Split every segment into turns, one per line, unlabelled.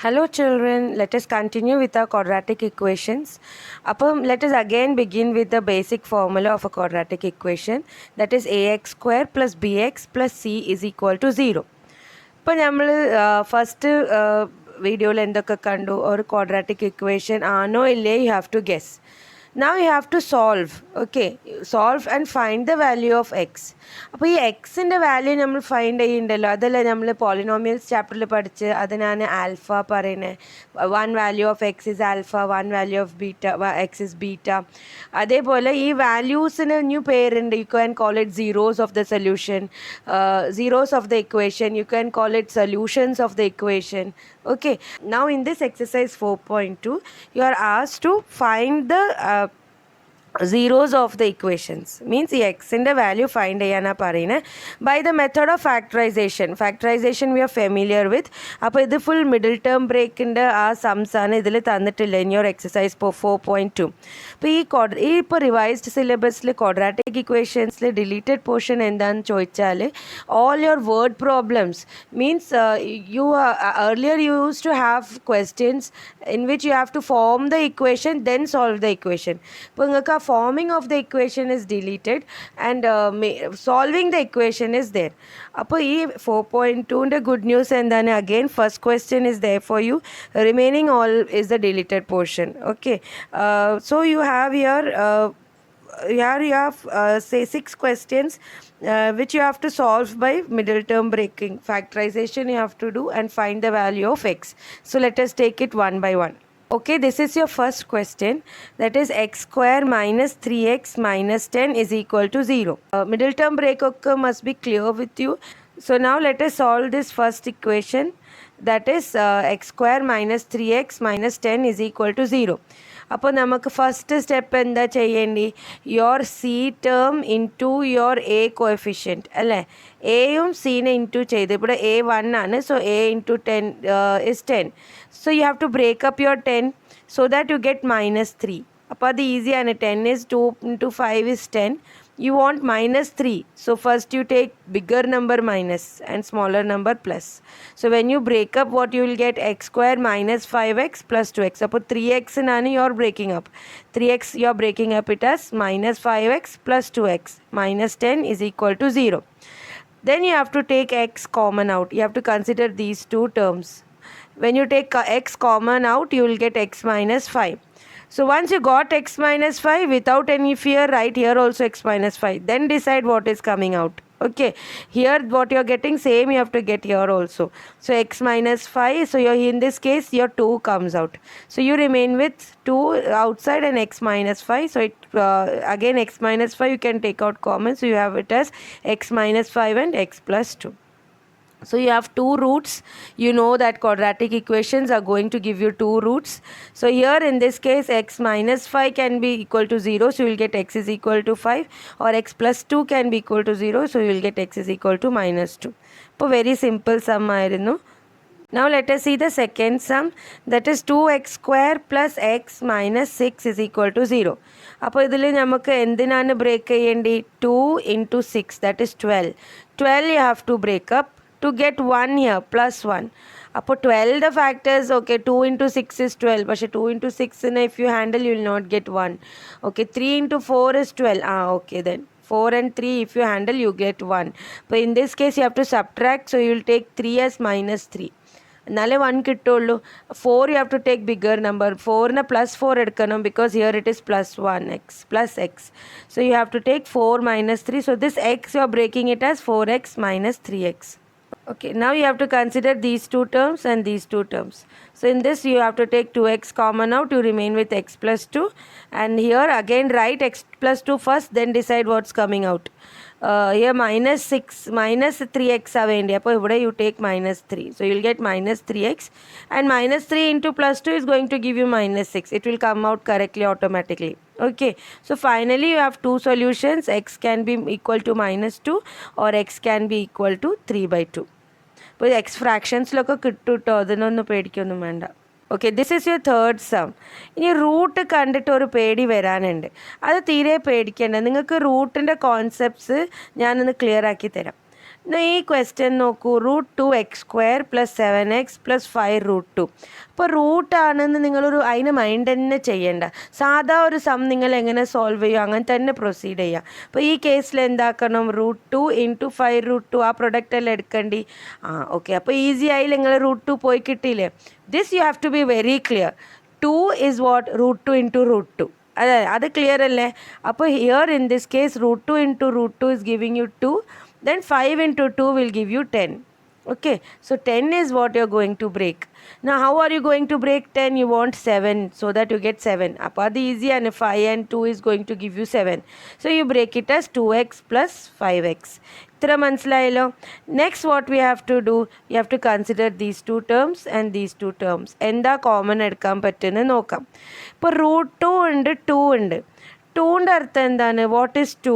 Hello children, let us continue with our quadratic equations. Let us again begin with the basic formula of a quadratic equation, that is ax square plus bx plus c is equal to 0. ഇപ്പോൾ നമ്മൾ first വീഡിയോയിൽ എന്തൊക്കെ കണ്ടു, ഒരു quadratic equation ആണോ ഇല്ലേ, you have to guess. Now you have to solve, okay, solve and find the value of x. അപ്പോൾ ഈ എക്സിൻ്റെ വാല്യൂ നമ്മൾ ഫൈൻഡ് ചെയ്യുന്നുണ്ടല്ലോ, അതല്ല നമ്മൾ പോളിനോമിയൽസ് ചാപ്റ്ററിൽ പഠിച്ച് അതിനാണ് ആൽഫ പറയുന്നത്. One value of X is alpha, one value of beta X is beta. അതേപോലെ ഈ വാല്യൂസിന് ന്യൂ പേരുണ്ട്. You can call it zeros of the solution, zeros of the equation. You can call it solutions of the equation. Okay, now in this exercise 4.2 you are asked to find the zeros of the equations, means the x in the value find ചെയ്യana parayna by the method of factorization we are familiar with. appo idu full middle term break inde sums aanu idile thannittilla in your exercise 4.2. appo ee ipo revised syllabus le quadratic equations le deleted portion endan choichale all your word problems, means you earlier you used to have questions in which you have to form the equation then solve the equation. appo ingaka forming of the equation is deleted and solving the equation is there. appo ee 4.2 inde good news endane, again first question is there for you, remaining all is the deleted portion. Okay, so you have here you have say 6 questions which you have to solve by middle term breaking. Factorization you have to do and find the value of x. So let us take it one by one. Okay, this is your first question, that is x square minus 3x minus 10 is equal to 0. Middle term break must be clear with you. So now let us solve this first equation, that is x square minus 3x minus 10 is equal to 0. അപ്പോൾ നമുക്ക് first step എന്താ ചെയ്യേണ്ടി, your C term into your A coefficient അല്ലേ, എയും സീനെ into ചെയ്ത്, ഇവിടെ A 1 ആണ്, so A into 10 is 10. So you have to break up your 10 so that you get -3. അപ്പോൾ അത് ഈസിയാണ്. 10 is 2 into 5 is 10. You want -3, so first you take bigger number minus and smaller number plus. So when you break up, what you will get, x square minus 5x plus 2x. Suppose 3x nani you are breaking up, 3x you are breaking up it as minus 5x plus 2x. Minus 10 is equal to 0. Then you have to take x common out. You have to consider these two terms. When you take x common out, you will get x minus 5. So once you got x minus 5, without any fear, write here also x minus 5. Then decide what is coming out. Okay, here what you are getting, same you have to get here also. So x minus 5, so in this case your 2 comes out. So you remain with 2 outside and x minus 5. So it again x minus 5 you can take out common. So you have it as x minus 5 and x plus 2. So you have 2 roots. You know that quadratic equations are going to give you 2 roots. So here in this case x minus 5 can be equal to 0. So you will get x is equal to 5, or x plus 2 can be equal to 0. So you will get x is equal to -2. So very simple sum ആയിരുന്നു. Now let us see the second sum, that is 2x square plus x minus 6 is equal to 0. അപ്പോൾ ഇതിൽ നമുക്ക് എന്തിനാണ് break ചെയ്യേണ്ടി, 2 into 6, that is 12. 12 you have to break up to get 1 here, plus 1. അപ്പോൾ 12 the factors, okay, 2 into 6 is 12, പക്ഷേ 2 into 6 if you handle you will not get 1. Okay, 3 into 4 is 12. Okay, then 4 and 3 if you handle you get 1. But in this case you have to subtract, so you will take 3 as -3. എന്നാലേ 1 കിട്ടുള്ളൂ. 4 you have to take bigger number. 4ന് +4 എടുക്കണം, because here it is +1x plus x. So you have to take 4 minus 3. So this x you are breaking it as 4x minus 3x. Okay, now you have to consider these 2 terms and these 2 terms. So in this you have to take 2x common out, you remain with x plus 2. And here again write x plus 2 first, then decide what's coming out. Here minus 3x avendi, appo ivide you take -3. So you will get -3x, and -3 into +2 is going to give you -6. It will come out correctly automatically. Okay, so finally you have 2 solutions. X can be equal to -2 or x can be equal to 3/2. അപ്പോൾ X ഫ്രാക്ഷൻസിലൊക്കെ കിട്ടും കേട്ടോ, അതിനൊന്നും പേടിക്കൊന്നും വേണ്ട. Okay, this is your third some. ഇനി root കണ്ടിട്ട് ഒരു പേടി വരാനുണ്ട്, അത് തീരെ പേടിക്കേണ്ട. നിങ്ങൾക്ക് റൂട്ടിൻ്റെ കോൺസെപ്റ്റ്സ് ഞാനൊന്ന് ക്ലിയർ ആക്കി തരാം. ഈ ക്വസ്റ്റ്യൻ നോക്കൂ, √2x² + 7x + 5√2. അപ്പോൾ റൂട്ടാണെന്ന് നിങ്ങളൊരു അതിന് മൈൻഡ് തന്നെ ചെയ്യേണ്ട. സാധാ ഒരു സം നിങ്ങൾ എങ്ങനെ സോൾവ് ചെയ്യുക അങ്ങനെ തന്നെ പ്രൊസീഡ് ചെയ്യുക. അപ്പോൾ ഈ കേസിൽ എന്താക്കണം, √2 × 5√2 ആ പ്രൊഡക്റ്റ് എല്ലാം എടുക്കേണ്ടി. ഓക്കെ, അപ്പോൾ ഈസി ആയി നിങ്ങൾ √2 പോയി കിട്ടിയില്ലേ. This you have to be very clear. 2 is what? √2 × √2. അത് ക്ലിയർ അല്ലേ? അപ്പോൾ here in this case √2 × √2 is giving you 2. Then 5 × 2 will give you 10. Okay, so 10 is what you're going to break. Now how are you going to break 10? You want 7 so that you get 7. Appa the easy, and 5 and 2 is going to give you 7. So you break it as 2x + 5x. Itra manasilayallo. Next what we have to do, you have to consider these two terms and these two terms. Enda common edukkan pattunnu nokkam. Ipo √2 ഉണ്ട് 2 ഉണ്ട്. 2 ന്റെ അർത്ഥം എന്താണ്? What is 2?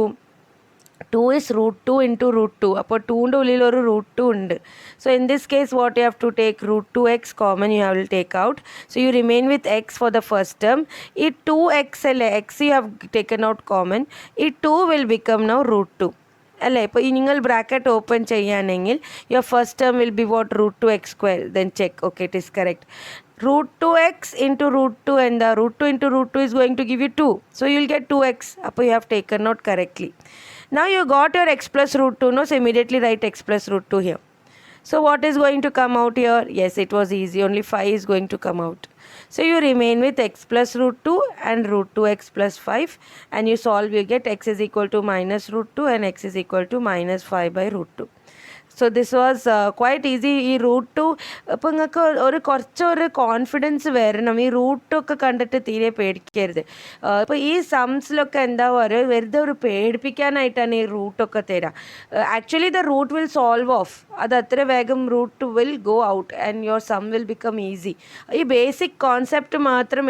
2 is √2 × √2. അപ്പോൾ 2ൻ്റെ ഉള്ളിൽ ഒരു √2 ഉണ്ട്. So in this case what you have to take, √2x common you will take out. So you remain with x for the first term. ഈ 2x അല്ലേ, x you have taken out common. ഈ 2 will become now √2 അല്ലേ. ഇപ്പോൾ ഈ നിങ്ങൾ bracket open ചെയ്യുകയാണെങ്കിൽ your first term will be what? √2x². Then check, okay, it is correct. √2x × √2 എന്താ? √2 × √2 is going to give you 2. So you will get 2x. അപ്പോൾ you have taken out correctly. Now you got your x plus √2, no? So immediately write x plus √2 here. So what is going to come out here? Yes, it was easy. Only 5 is going to come out. So you remain with x plus √2 and √2x + 5, and you solve, you get x is equal to -√2 and x is equal to -5/√2. So this was quite easy. ഈ √2 ഇപ്പോൾ നിങ്ങൾക്ക് കുറച്ചൊരു confidence വരണം. ഈ റൂട്ടൊക്കെ കണ്ടിട്ട് തീരെ പേടിക്കരുത്. ഇപ്പോൾ ഈ സംസിലൊക്കെ എന്താ പറയുക, വെറുതെ ഒരു പേടിപ്പിക്കാനായിട്ടാണ് ഈ റൂട്ടൊക്കെ തരാം. Actually the root will solve off. അത് അത്ര വേഗം root will go out and your sum will become easy. ഈ ബേസിക് കോൺസെപ്റ്റ് മാത്രം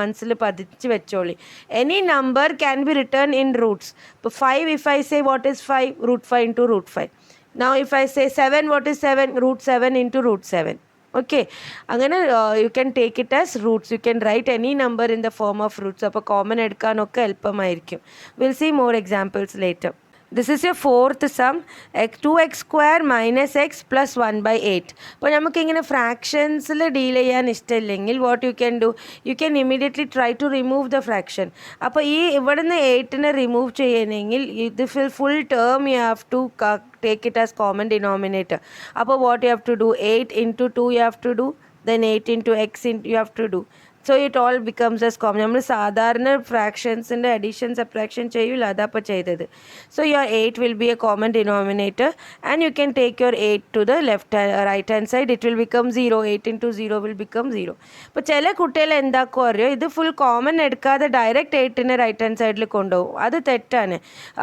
മനസ്സിൽ പതിച്ച് വെച്ചോളി. Any number can be written in roots. ഇപ്പോൾ 5, if I say what is 5? √5 × √5. Now if I say 7, what is 7? √7 × √7. Okay, അങ്ങനെ you can take it as roots. You can write any number in the form of roots. അപ്പോൾ common എടുക്കാനൊക്കെ എളുപ്പമായിരിക്കും. We'll see more examples later. This is your fourth sum, 2x² - x + 1/8. അപ്പോൾ നമുക്കിങ്ങനെ ഫ്രാക്ഷൻസിൽ deal ചെയ്യാൻ ഇഷ്ടമില്ലെങ്കിൽ what you can do, you can immediately try to remove the fraction. അപ്പോൾ ഈ ഇവിടുന്ന് 8നെ റിമൂവ് ചെയ്യണമെങ്കിൽ ഇത് full term you have to take it as common denominator. Appo what you have to do, 8 × 2 you have to do, then 8 × x you have to do. So it all becomes as common. നമ്മൾ സാധാരണ ഫ്രാക്ഷൻസിൻ്റെ addition subtraction ചെയ്യില്ല, അതപ്പോൾ ചെയ്തത്. So your 8 will be a common denominator and you can take your 8 to the right hand side. It will become 0. 8 × 0 will become 0. അപ്പോൾ ചില കുട്ടികൾ എന്താക്കും അറിയോ, ഇത് ഫുൾ കോമൺ എടുക്കാതെ ഡയറക്റ്റ് 8നെ റൈറ്റ് ഹാൻഡ് സൈഡിൽ കൊണ്ടുപോകും. അത് തെറ്റാണ്.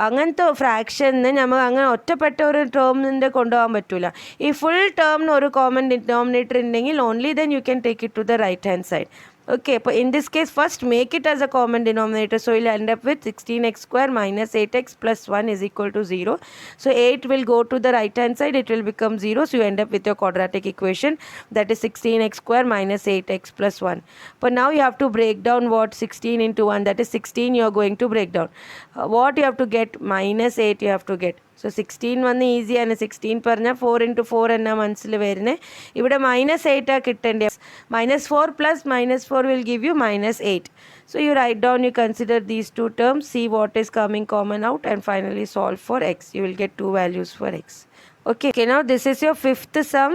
അങ്ങനത്തെ ഫ്രാക്ഷന് നമ്മൾ അങ്ങനെ ഒറ്റപ്പെട്ട ഒരു ടേമിൻ്റെ കൊണ്ടുപോകാൻ പറ്റില്ല. ഈ ഫുൾ ടേമിന് ഒരു കോമൺ ഡിനോമിനേറ്റർ ഉണ്ടെങ്കിൽ only then you can take it to the right hand side. Okay, but in this case first make it as a common denominator. So you'll end up with 16x² - 8x + 1 is equal to 0. So 8 will go to the right hand side, it will become 0. So you end up with your quadratic equation, that is 16x² - 8x + 1. But now you have to break down what 16 × 1, that is 16 you are going to break down. What you have to get, -8 you have to get. So 16 വന്ന് ഈസിയാണ്. 16 പറഞ്ഞാൽ 4 × 4 എന്നാ മനസ്സിൽ വരുന്നത്. ഇവിടെ -8 കിട്ടേണ്ടത്. -4 + -4 will give you -8. So you write down, you consider these two terms, see what is coming common out, and finally solve for x. You will get two values for x. Okay, now this is your fifth sum.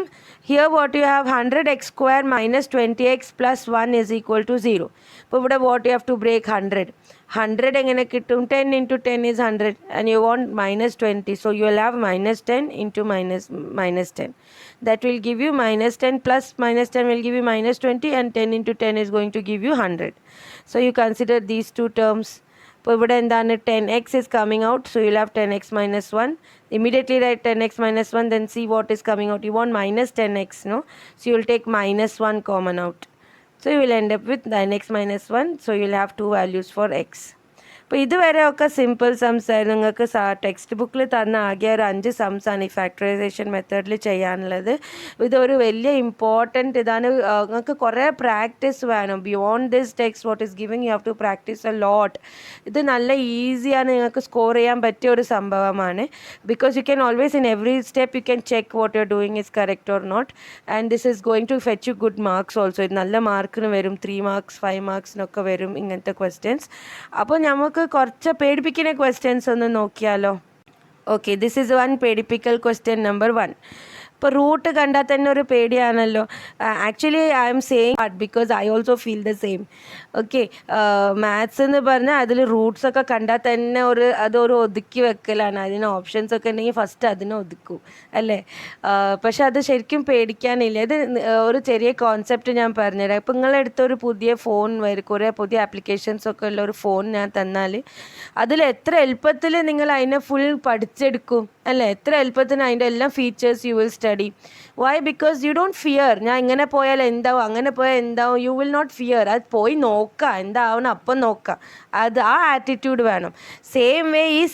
Here what you have, 100x² - 20x + 1 is equal to 0. അപ്പോൾ ഇവിടെ what you have to break, 100. 100 എങ്ങനെ കിട്ടും? 10 × 10 is 100 and you want -20. So you will have -10 × -10. That will give you -10 plus -10 will give you -20, and 10 × 10 is going to give you 100. So you consider these two terms. അപ്പോൾ ഇവിടെ എന്താണ്, 10x is coming out. So you'll have 10x - 1. Immediately write 10x - 1, then see what is coming out. You want -10x, no? So you'll take -1 common out. So you will end up with 9x - 1. So you will have two values for x. അപ്പോൾ ഇതുവരെയൊക്കെ simple സംസ് ആയിരുന്നു. നിങ്ങൾക്ക് text ബുക്കിൽ തന്ന ആകെ ഒരു 5 സംസ് ആണ് ഈ ഫാക്ടറൈസേഷൻ മെത്തേഡിൽ ചെയ്യാനുള്ളത്. ഇതൊരു വലിയ ഇമ്പോർട്ടൻറ്റ് ഇതാണ്. നിങ്ങൾക്ക് കുറേ പ്രാക്ടീസ് വേണം. Beyond this text what is giving you have to practise a lot. ഇത് നല്ല ഈസിയാണ്, നിങ്ങൾക്ക് സ്കോർ ചെയ്യാൻ പറ്റിയ ഒരു സംഭവമാണ്. Because you can always in every step you can check what you are doing is correct or not, and this is going to fetch you good marks also. ഇത് നല്ല മാർക്കിന് വരും, 3 മാർക്സ് 5 മാർക്സിനൊക്കെ വരും ഇങ്ങനത്തെ ക്വസ്റ്റ്യൻസ്. അപ്പോൾ നമുക്ക് കുറച്ച് പേടിപ്പിക്കുന്ന ക്വസ്റ്റ്യൻസ് ഒന്ന് നോക്കിയാലോ? ഓക്കെ, ദിസ് ഈസ് വൺ പേടിപ്പിക്കൽ ക്വസ്റ്റ്യൻ നമ്പർ 1. ഇപ്പോൾ റൂട്ട് കണ്ടാൽ തന്നെ ഒരു പേടിയാണല്ലോ. Actually I'm saying but because I also feel the same. Okay, maths എന്ന് പറഞ്ഞാൽ അതിൽ റൂട്ട്സൊക്കെ കണ്ടാൽ തന്നെ അതൊരു ഒതുക്കി വെക്കലാണ്. അതിന് ഓപ്ഷൻസ് ഒക്കെ ഉണ്ടെങ്കിൽ ഫസ്റ്റ് അതിനെ ഒതുക്കും അല്ലേ. പക്ഷെ അത് ശരിക്കും പേടിക്കാനില്ല. ഇത് ഒരു ചെറിയ കോൺസെപ്റ്റ് ഞാൻ പറഞ്ഞുതരാം. ഇപ്പം നിങ്ങളെടുത്തൊരു പുതിയ ഫോൺ വരും, കുറേ പുതിയ ആപ്ലിക്കേഷൻസ് ഒക്കെ ഉള്ള ഒരു ഫോൺ ഞാൻ തന്നാൽ അതിൽ എത്ര എളുപ്പത്തിൽ നിങ്ങൾ അതിനെ ഫുൾ പഠിച്ചെടുക്കും അല്ലേ. എത്ര എളുപ്പത്തിന് അതിൻ്റെ എല്ലാ features you will study. Why? Because you don't fear. ഞാൻ ഇങ്ങനെ പോയാൽ എന്താവും, അങ്ങനെ പോയാൽ എന്താവും, യു വിൽ നോട്ട് ഫിയർ. അത് പോയി നോക്കുക, എന്താവണം അപ്പം നോക്കുക. ആ ആറ്റിറ്റ്യൂഡ് വേണം. സെയിം വേ ഈ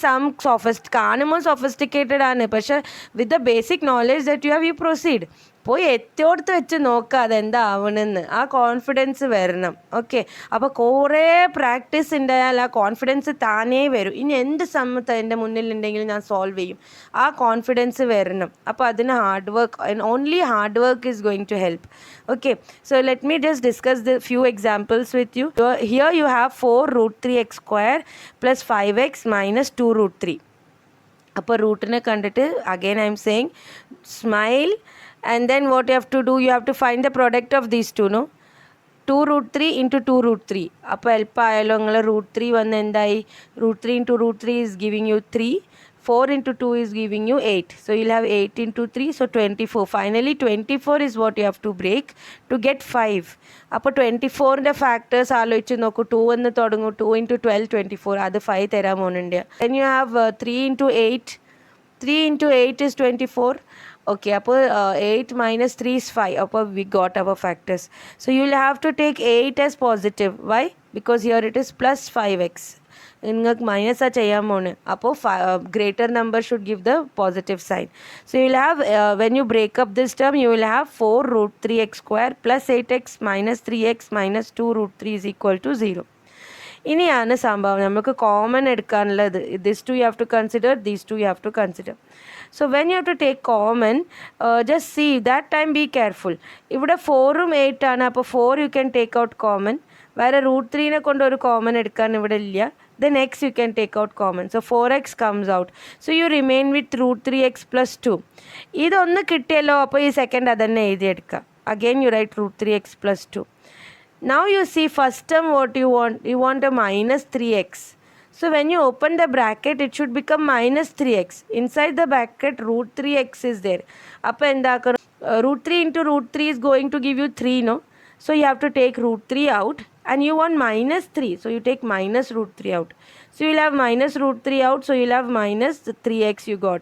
കാണുമ്പോൾ സൊഫിസ്റ്റിക്കേറ്റഡ് ആണ്, പക്ഷേ with the basic knowledge that you have, you proceed. പോയി എത്തിയോടത്ത് വെച്ച് നോക്കുക അതെന്താ ആവണമെന്ന്. ആ കോൺഫിഡൻസ് വരണം. ഓക്കെ, അപ്പോൾ കുറേ പ്രാക്ടീസ് ഉണ്ടായാൽ ആ കോൺഫിഡൻസ് താനേ വരും. ഇനി എന്ത് സമ്മത്ത് എൻ്റെ മുന്നിലുണ്ടെങ്കിലും ഞാൻ സോൾവ് ചെയ്യും. ആ കോൺഫിഡൻസ് വരണം. അപ്പോൾ അതിന് hard work, and only hard work is going to help. Okay, so let me just discuss the few examples with you. Here you have 4 root 3x square plus 5x minus 2 root 3. അപ്പോൾ റൂട്ടിനെ കണ്ടിട്ട് again I am saying smile, and then what you have to do, you have to find the product of these two, no? 2 root 3 into 2 root 3. അപ്പോൾ എളുപ്പമായാലോ. നിങ്ങൾ root 3 വന്ന് എന്തായി, root 3 into root 3 is giving you 3. 4 into 2 is giving you 8. So you'll have 8 into 3, so 24. Finally 24 is what you have to break to get 5. അപ്പോൾ 24ൻ്റെ factors ആലോചിച്ച് നോക്കൂ. 2 എന്ന് തുടങ്ങും, 2 into 12 24, അത് 5 തരാൻ പോകുന്നുണ്ട്. Then you have 3 into 8. 3 into 8 is 24. Okay, അപ്പോൾ 8 minus 3 is 5. അപ്പോൾ we got our factors. So you will have to take 8 as positive. Why? Because here it is plus 5x. നിങ്ങൾക്ക് മൈനസാണ് ചെയ്യാൻ പോണ്. അപ്പോൾ greater number should give the positive sign. So you will have, when you break up this term, you will have 4 root 3x square plus 8x minus 3x minus 2 root 3 is equal to 0. ഇനിയാണ് സംഭവം, നമുക്ക് common എടുക്കാനുള്ളത്. This two you have to consider, these two you have to consider. So when you have to take common, just see that time be careful. ഇവിടെ 4ഉം 8 ആണ്. അപ്പോൾ 4 you can take out common. വേറെ root 3നെ കൊണ്ട് ഒരു common എടുക്കാൻ ഇവിടെ ഇല്ല. Then x you can take out common. So 4x comes out. So you remain with root 3x plus 2. ഇതൊന്ന് കിട്ടിയല്ലോ. അപ്പോൾ ഈ സെക്കൻഡ് അതന്നെ എഴുതിയെടുക്കുക. Again you write root 3x plus 2. Now you see first term what you want. You want a minus 3x. So when you open the bracket, it should become minus 3x. Inside the bracket, root 3x is there. അപ്പോൾ എന്താക്കണം, root 3 into root 3 is going to give you 3, no? So you have to take root 3 out, and you want minus 3. So you take minus root 3 out. So you will have minus root 3 out. So you will have minus 3x you got.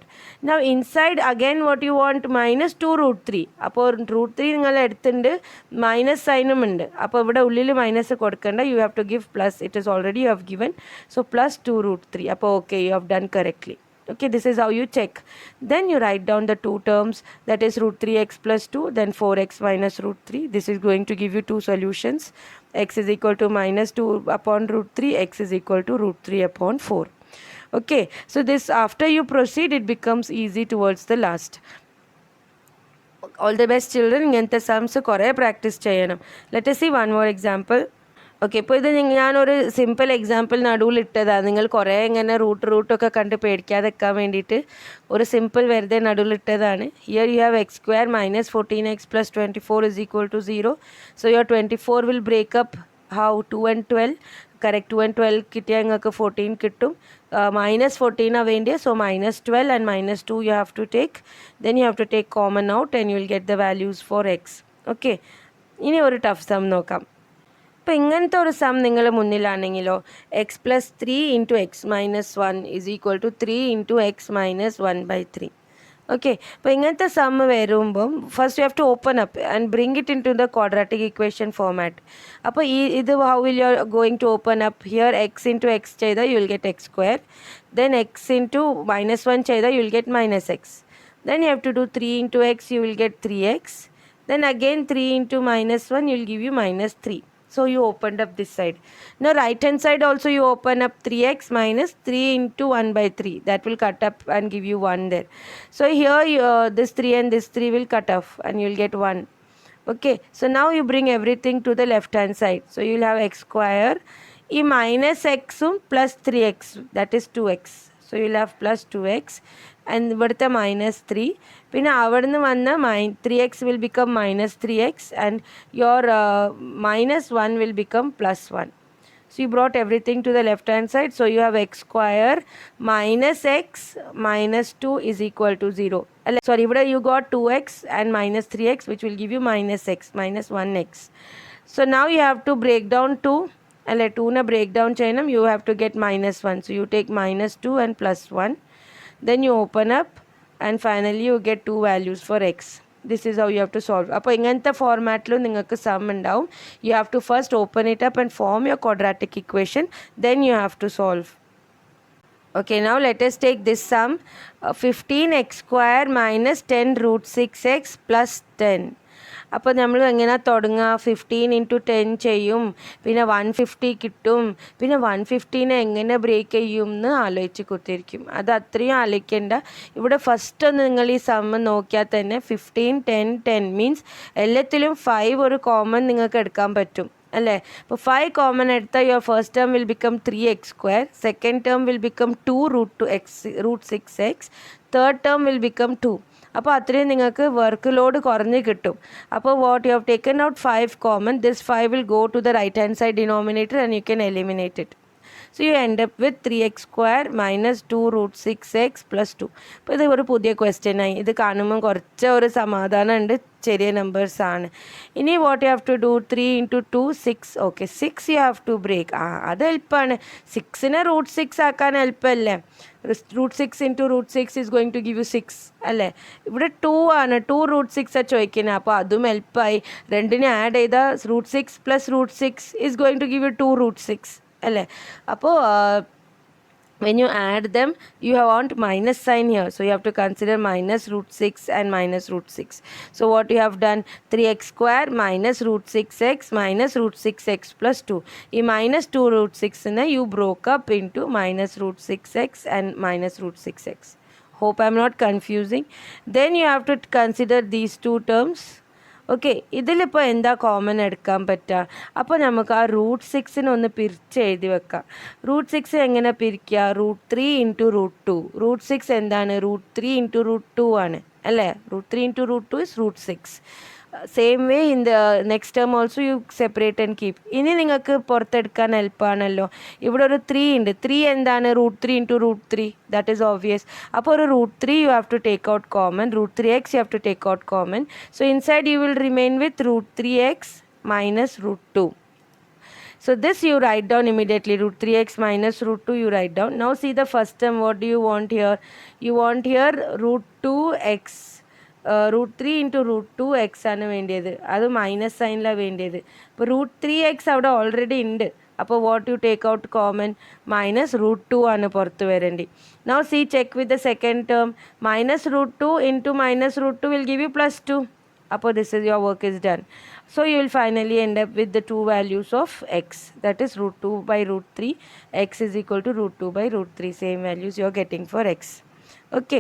Now inside again what you want, minus 2 root 3. അപ്പോൾ root 3 നിങ്ങൾ എടുത്തിട്ടുണ്ട്, minus സൈനും ഉണ്ട്. അപ്പോൾ ഇവിടെ ഉള്ളിൽ minus കൊടുക്കണ്ട, you have to give plus. It is already you have given. So plus 2 root 3. അപ്പോൾ okay, you have done correctly. Okay, this is how you check. Then you write down the two terms, that is root 3x plus 2, then 4x minus root 3. This is going to give you two solutions. X is equal to minus 2 upon root 3, x is equal to root 3 upon 4. Okay, so this, after you proceed, it becomes easy towards the last. All the best children. ഇങ്ങനത്തെ sums കുറേ practice ചെയ്യണം. Let us see one more example. Okay, ഇപ്പോൾ ഇത് ഞാനൊരു simple example നടുവിലിട്ടതാണ്. നിങ്ങൾ കുറേ ഇങ്ങനെ റൂട്ടൊക്കെ കണ്ട് പേടിക്കാതെ വെക്കാൻ വേണ്ടിയിട്ട് ഒരു സിമ്പിൾ വെറുതെ നടുവിലിട്ടതാണ്. Here you have X square minus 14x plus 24 is equal to 0. So your 24 will break up how 2 and 12. Correct 2 and 12 കിട്ടിയാൽ നിങ്ങൾക്ക് 14 കിട്ടും. മൈനസ് 14 വേണ്ടിയ, so minus 12 and minus 2 you have to take. Then you have to take common out and you will get the values for x. Okay, ഇനി ഒരു tough some നോക്കാം. ഇപ്പോൾ ഇങ്ങനത്തെ ഒരു സം നിങ്ങളുടെ മുന്നിലാണെങ്കിലോ, X plus 3 into X minus 1 is equal to 3 into X minus 1/3. Okay, അപ്പോൾ ഇങ്ങനത്തെ സം വരുമ്പം first you have to open up and bring it into the quadratic equation format. അപ്പോൾ ഇത് how will you going to open up here X into X ചെയ്താൽ you will get X square, then X into -1 ചെയ്താൽ you will get -x, then you have to do 3 into x, you will get 3x, then again 3 into -1 you will give you -3. So you opened up this side. Now right hand side also you open up 3x minus 3 into 1 by 3. That will cut up and give you 1 there. So here this 3 and this 3 will cut off and you will get 1. Okay. So now you bring everything to the left hand side. So you will have x square. E minus x plus 3x. That is 2x. So you will have plus 2x. And ഇവിടുത്തെ -3 പിന്നെ അവിടുന്ന് വന്ന 3x will become -3x and your -1 will become +1. So you brought everything to the left hand side. So you have x square minus x minus 2 is equal to 0. Sorry, ഇവിടെ you got 2x and -3x which will give you -x minus 1x. So now you have to break down 2. അല്ലെ 2നെ break down ചെയ്യണം. You have to get -1. So you take -2 and +1. Then you open up and finally you get 2 values for x. This is how you have to solve. അപ്പോൾ ഇങ്ങനത്തെ ഫോർമാറ്റിലും നിങ്ങൾക്ക് some ഉണ്ടാവും. You have to first open it up and form your quadratic equation. Then you have to solve. Okay, now let us take this sum. 15x square minus 10 root 6x plus 10. അപ്പോൾ നമ്മൾ എങ്ങനെ തുടങ്ങുക? 15 into 10 ചെയ്യും, പിന്നെ 150 കിട്ടും, പിന്നെ 150നെ എങ്ങനെ break ചെയ്യും എന്ന് ആലോചിച്ച് കുത്തിരിക്കും. അത് അത്രയും ആലോചിക്കേണ്ട. ഇവിടെ ഫസ്റ്റ് ഒന്ന് നിങ്ങൾ ഈ സമ്മ് നോക്കിയാൽ തന്നെ 15 10 10 മീൻസ് എല്ലാത്തിലും 5 ഒരു കോമൺ നിങ്ങൾക്ക് എടുക്കാൻ പറ്റും അല്ലേ. അപ്പോൾ 5 കോമൺ എടുത്താൽ your first term will become 3x square, second term will become 2 root 6x, third term will become 2. അപ്പോൾ അത്രയും നിങ്ങൾക്ക് വർക്ക് ലോഡ് കുറഞ്ഞ് കിട്ടും. അപ്പോൾ what you have taken out 5 common, this 5 will go to the right hand side denominator and you can eliminate it. So you end up with 3x square minus 2 root 6x plus 2. അപ്പോൾ ഇത് ഒരു പുതിയ question ആയി. ഇത് കാണുമ്പോൾ കുറച്ച് ഒരു സമാധാനം ഉണ്ട്, ചെറിയ നമ്പേഴ്സ് ആണ്. ഇനി what you have to do 3 into 2 6. Okay, 6 you have to break. അത് എളുപ്പമാണ്. 6നെ root 6 ആക്കാൻ എളുപ്പമല്ലേ. root 6 into root 6 is going to give you 6 അല്ലേ. ഇവിടെ 2 ആണ്, 2 root 6 ചോദിക്കുന്നത്. അപ്പോൾ അതും എളുപ്പമായി. രണ്ടിനെ ആഡ് ചെയ്താൽ root 6 plus root 6 is going to give you 2 root 6 അല്ലേ. അപ്പോൾ when you add them you want minus sign here, so you have to consider minus root 6 and minus root 6. So what you have done, 3x square minus root 6x minus root 6x plus 2. ഈ minus 2 root 6 you broke up into minus root 6x and minus root 6x. Hope I am not confusing. Then you have to consider these two terms. Okay, ഇതിലിപ്പോൾ എന്താ common എടുക്കാൻ പറ്റുക? അപ്പോൾ നമുക്ക് ആ root 6നെ ഒന്ന് പിരിച്ച് എഴുതി വെക്കാം. root 6 എങ്ങനെ പിരിക്കുക? root 3 into root 2. root 6 എന്താണ്? root 3 into root 2 ആണ് അല്ലേ. root 3 into root 2 is root 6. Same way in the next term also you separate and keep. ഇനി നിങ്ങൾക്ക് പുറത്തെടുക്കാൻ എളുപ്പമാണല്ലോ. ഇവിടെ ഒരു 3 ഉണ്ട്. 3 എന്താണ്? root 3 into root 3. That is obvious. അപ്പോൾ ഒരു root 3 you have to take out common, root 3x you have to take out common. So inside you will remain with root 3x minus root 2. So this you write down immediately, root 3x minus root 2 you write down. Now see the first term, what do you want here? You want here root 2x. root 3 into root 2x ആണ് വേണ്ടിയത്. അത് minus സൈനിലാണ് വേണ്ടിയത്. അപ്പോൾ root 3x അവിടെ already ഉണ്ട്. അപ്പോൾ what you take out common, minus root 2 ആണ് പുറത്ത് വരേണ്ടി. Now see check with the second term, minus root 2 into minus root 2 will give you plus 2. അപ്പോൾ this is your work is done. So you will finally end up with the two values of x, that is root 2 by root 3. X is equal to root 2 by root 3. Same values you are getting for x. Okay,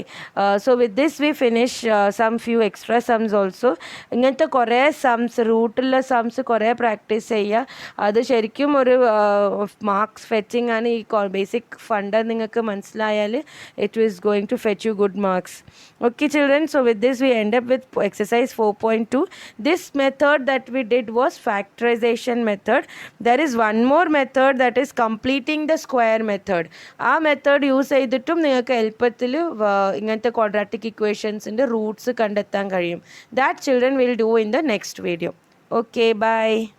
so with this we finish some few extra sums also. ഇങ്ങനത്തെ കുറേ സംസ്, റൂട്ടുള്ള സംസ് കുറേ practice ചെയ്യുക. അത് ശരിക്കും ഒരു marks fetching ആണ്. ഈ ബേസിക് ഫണ്ട് നിങ്ങൾക്ക് മനസ്സിലായാൽ it is going to fetch you good marks. Okay children, so with this we end up with exercise 4.2. This method that we did was factorization method. There is one more method, that is completing the square method. ആ method use ചെയ്തിട്ടും നിങ്ങൾക്ക് എളുപ്പത്തിൽ ഇങ്ങനത്തെ quadratic ഇക്വേഷൻസിൻ്റെ Roots കണ്ടെത്താൻ കഴിയും. That children will do in the next video. Okay, bye.